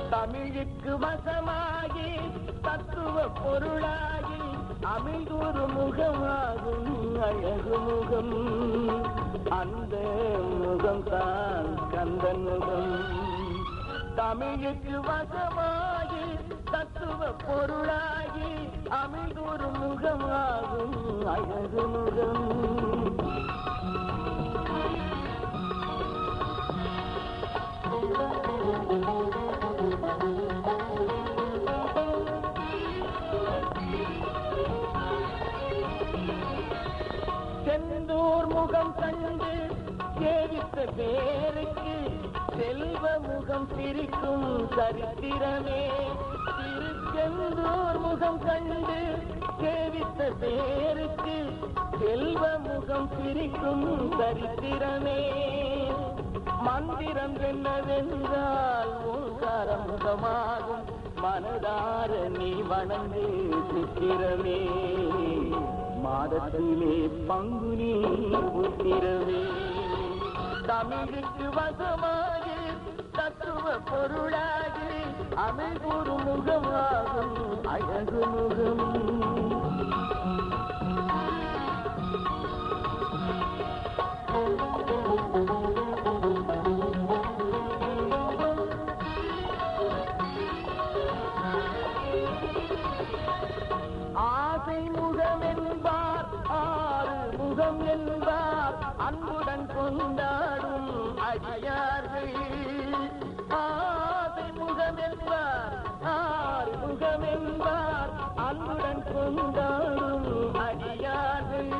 தமிழுக்கு வசமாகி தத்துவ பொருளாகி அமிழ்தொரு முகமாகும் அழகு முகம். அந்த முகம்தான் கந்தன் முகம். தமிழுக்கு வசமாகி தத்துவ பொருளாகி அமிழ்தொரு முகமாகும் அழகு முகம். செந்தூர் முகம் கண்டு சேவித்த பேருக்கு செல்வ முகம் சிரிக்கும் சரித்திரமே. திருச்செந்தூர் முகம் கண்டு சேவித்த பேருக்கு செல்வ முகம் சிரிக்கும் சரித்திரமே. மந்திரம் என்னவென்றால் ஓங்கார முகமாகும் மனதார நீ வணங்கு சித்திரமே. மாதத்திலே பங்குனி உத்திரவே. தமிழுக்கு வசமாகி தத்துவ பொருளாகி அமிழ்தொரு முகமாகும் அழகு முகம். ஆசை முகம் என்பார் ஆறு முகம் என்பார் அன்புடன் கொண்டாடும் அடியார்கள். ஆசை முகம் என்பார் ஆறு முகம் என்பார் அன்புடன் கொண்டாடும் அடியார்கள்.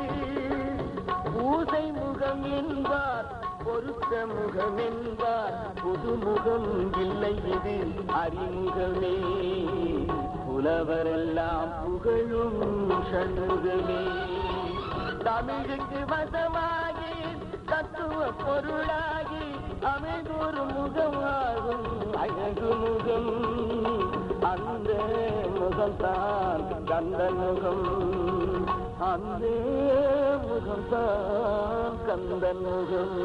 பூசை முகம் என்பார் பொருத்த முகம் என்பார் புதுமுகம் இல்லை இது அறிமுகமே. புலவரெல்லாம் புகழும் சண்முகமே. தமிழுக்கு வசமாகி தத்துவ பொருளாகி அமிழ்தொரு முகமாகும் அழகு முகம். அந்த முகம்தான் கந்தன் முகம். அந்த முகம்தான் கந்தன் முகம்.